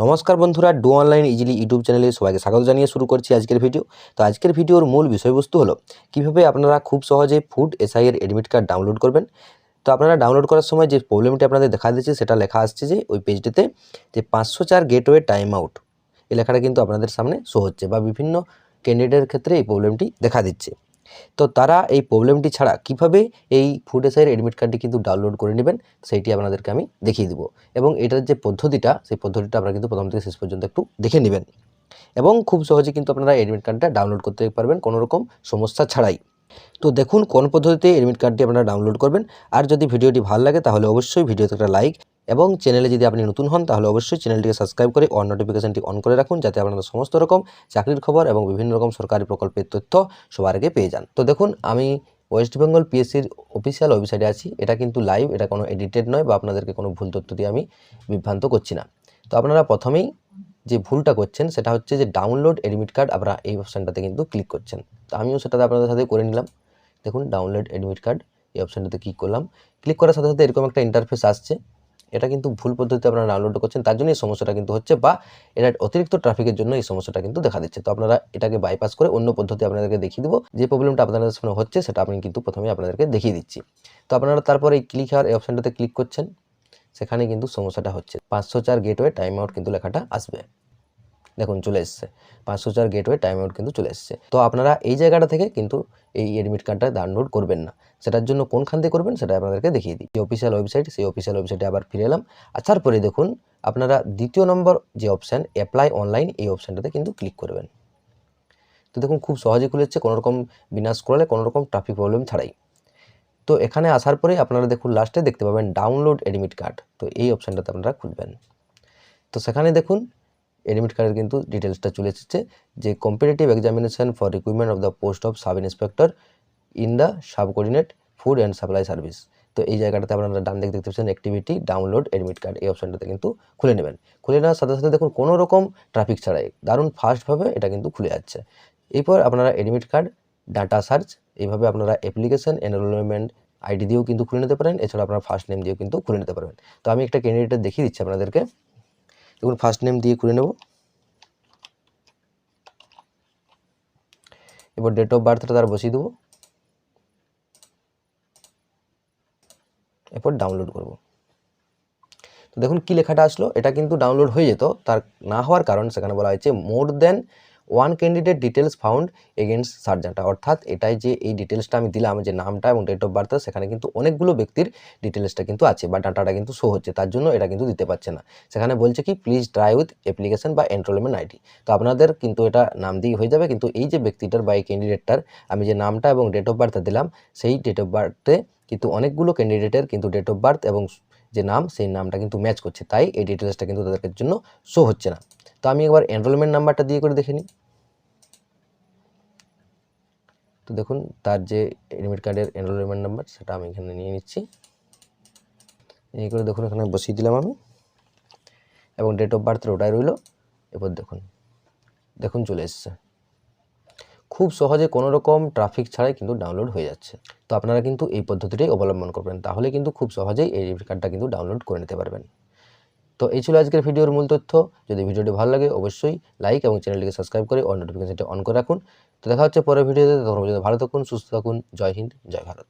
নমস্কার বন্ধুরা, do online easily YouTube চ্যানেলে সবাইকে স্বাগত জানিয়ে শুরু করছি আজকের ভিডিও। তো আজকের ভিডিওর মূল বিষয়বস্তু হলো কিভাবে আপনারা খুব সহজে ফুড এসআই এর এডমিট কার্ড ডাউনলোড করবেন। তো আপনারা ডাউনলোড করার সময় যে প্রবলেমটি আপনাদের দেখা দিচ্ছে সেটা লেখা আসছে যে ওই পেজটিতে যে 504 গেটওয়ে টাইম আউট, এই লেখাটা কিন্তু আপনাদের সামনে শো হচ্ছে বা বিভিন্ন ক্যান্ডিডেটের ক্ষেত্রে এই প্রবলেমটি দেখা দিচ্ছে। তো তারা এই প্রবলেমটি ছাড়া কিভাবে এই ফুড এসআইয়ের এডমিট কার্ডটি কিন্তু ডাউনলোড করে নেবেন সেইটি আপনাদেরকে আমি দেখিয়ে দেবো, এবং এটার যে পদ্ধতিটা সেই পদ্ধতিটা আপনারা কিন্তু প্রথম থেকে শেষ পর্যন্ত একটু দেখে নেবেন, এবং খুব সহজে কিন্তু আপনারা এডমিট কার্ডটা ডাউনলোড করতে পারবেন কোনো রকম সমস্যা ছাড়াই। তো দেখুন কোন পদ্ধতিতে এডমিট কার্ডটি আপনারা ডাউনলোড করবেন। আর যদি ভিডিওটি ভালো লাগে তাহলে অবশ্যই ভিডিওতে একটা লাইক, এবং চ্যানেলে যদি আপনি নতুন হন তাহলে অবশ্যই চ্যানেলটিকে সাবস্ক্রাইব করে অন নোটিফিকেশনটি অন করে রাখুন, যাতে আপনারা সমস্ত রকম চাকরির খবর এবং বিভিন্ন রকম সরকারি প্রকল্পের তথ্য সবার আগে পেয়ে যান। তো দেখুন, আমি ওয়েস্ট বেঙ্গল পিএসসির অফিসিয়াল ওয়েবসাইটে আছি। এটা কিন্তু লাইভ, এটা কোনো এডিটেড নয় বা আপনাদেরকে কোনো ভুল তথ্য দিয়ে আমি বিভ্রান্ত করছি না। তো আপনারা প্রথমেই যে ভুলটা করছেন সেটা হচ্ছে যে ডাউনলোড এডমিট কার্ড, আপনারা এই অপশানটাতে কিন্তু ক্লিক করছেন। তো আমিও সেটাতে আপনাদের সাথে করে নিলাম। দেখুন ডাউনলোড এডমিট কার্ড, এই অপশানটাতে ক্লিক করলাম। ক্লিক করার সাথে সাথে এরকম একটা ইন্টারফেস আসছে। এটা কিন্তু ভুল পদ্ধতিতে আপনারা ডাউনলোড করছেন, তার জন্য এই সমস্যাটা কিন্তু হচ্ছে, বা এটা অতিরিক্ত ট্রাফিকের জন্য এই সমস্যাটা কিন্তু দেখা দিচ্ছে। তো আপনারা এটাকে বাইপাস করে অন্য পদ্ধতি আপনাদেরকে দেখিয়ে দেবো। যে প্রবলেমটা আপনাদের সামনে হচ্ছে সেটা আমি কিন্তু প্রথমে আপনাদেরকে দেখিয়ে দিচ্ছি। তো আপনারা তারপরে এই ক্লিক হেয়ার এই অপশানটাতে ক্লিক করছেন, সেখানে কিন্তু সমস্যাটা হচ্ছে 504 গেটওয়ে টাইম আউট কিন্তু লেখাটা আসবে। দেখুন চলে এসছে 504 গেটওয়ে টাইম আউট কিন্তু চলে এসছে। তো আপনারা এই জায়গাটা থেকে কিন্তু এই এডমিট কার্ডটা ডাউনলোড করবেন না। সেটার জন্য কোনখান থেকে করবেন সেটা আপনাদেরকে দেখিয়ে দিই। যে অফিসিয়াল ওয়েবসাইট, সেই অফিসিয়াল ওয়েবসাইটে আবার ফিরে এলাম। আসার পরে দেখুন আপনারা দ্বিতীয় নম্বর যে অপশান অ্যাপ্লাই অনলাইন, এই অপশানটাতে কিন্তু ক্লিক করবেন। তো দেখুন খুব সহজে খুলেছে, কোনোরকম বিনা স্ক্রলে, কোনোরকম ট্রাফিক প্রবলেম ছাড়াই। তো এখানে আসার পরে আপনারা দেখুন লাস্টে দেখতে পাবেন ডাউনলোড এডমিট কার্ড। তো এই অপশানটাতে আপনারা খুলবেন। তো সেখানে দেখুন এডমিট কার্ডের কিন্তু ডিটেলসটা চলে এসেছে, যে competitive examination for recruitment of the post of sub inspector in the sub coordinate food and supply service. তো এই জায়গাটাতে আপনারা ডান দিকে দেখতে পাচ্ছেন অ্যাক্টিভিটি ডাউনলোড এডমিট কার্ড, এই অপশানটাতে কিন্তু খুলে নেবেন। খুলে নেওয়ার সাথে সাথে দেখুন কোনো রকম ট্রাফিক ছাড়াই দারুণ ফাস্টভাবে এটা কিন্তু খুলে যাচ্ছে। এরপর আপনারা এডমিট কার্ড ডাটা সার্চ, এইভাবে আপনারা অ্যাপ্লিকেশন এনরোলমেন্ট আইডি দিয়েও কিন্তু খুলে নিতে পারেন। এছাড়া আপনারা ফার্স্ট নেম দিয়েও কিন্তু খুলে নিতে পারবেন। তো আমি একটা ক্যান্ডিডেট দেখিয়ে দিচ্ছি আপনাদেরকে। দেখুন ফার্স্ট নেম দিয়ে খুলে নেব, এবার ডেট অফ বার্থটা তার বসিয়ে দেবো, এরপর ডাউনলোড করব। তো দেখুন কি লেখাটা আসলো, এটা কিন্তু ডাউনলোড হয়ে যেত, তার না হওয়ার কারণ সেখানে বলা হয়েছে more than one candidate details found against সার্জেন্টটা, অর্থাৎ এটাই যে এই ডিটেলসটা আমি দিলাম, যে নামটা এবং ডেট অফ বার্থ, সেখানে কিন্তু অনেকগুলো ব্যক্তির ডিটেলসটা কিন্তু আছে বা ডাটাটা কিন্তু শো হচ্ছে, তার জন্য এটা কিন্তু দিতে পারছে না। সেখানে বলছে কি প্লিজ ট্রাই উইথ অ্যাপ্লিকেশন বা এনরোলমেন্ট আইডি। তো আপনাদের কিন্তু এটা নাম দিয়ে হয়ে যাবে, কিন্তু এই যে ব্যক্তিটার বা এই ক্যান্ডিডেটটার আমি যে নামটা এবং ডেট অফ বার্থ দিলাম, সেই ডেট অফ বার্থে কিন্তু অনেকগুলো ক্যান্ডিডেটের কিন্তু ডেট অফ বার্থ এবং যে নাম সেই নামটা কিন্তু ম্যাচ করছে, তাই এই ডিটেলসটা কিন্তু তাদের জন্য শো হচ্ছে না। তো আমি একবার এনরোলমেন্ট নাম্বারটা দিয়ে করে দেখে নিই। তো দেখুন তার যে এডমিট কার্ডের এনরোলমেন্ট নাম্বার সেটা আমি এখানে নিয়ে নিচ্ছি। এই করে দেখুন এখানে বসিয়ে দিলাম আমি, এবং ডেট অফ বার্থের ওটাই রইল। এবার দেখুন দেখুন চলে এসছে, খুব সহজে কোনো রকম ট্রাফিক ছাড়াই কিন্তু ডাউনলোড হয়ে যাচ্ছে। তো আপনারা কিন্তু এই পদ্ধতিটাই অবলম্বন করবেন, তাহলে কিন্তু খুব সহজেই এই এডমিট কার্ডটা কিন্তু ডাউনলোড করে নিতে পারবেন। তো এই ছিল আজকের ভিডিওর মূল তথ্য। যদি ভিডিওটি ভালো লাগে অবশ্যই লাইক এবং চ্যানেলটিকে সাবস্ক্রাইব করে অল নোটিফিকেশনটি অন করে রাখুন। তো দেখা হচ্ছে পরের ভিডিওতে, তখন পর্যন্ত ভালো থাকুন, সুস্থ থাকুন। জয় হিন্দ, জয় ভারত।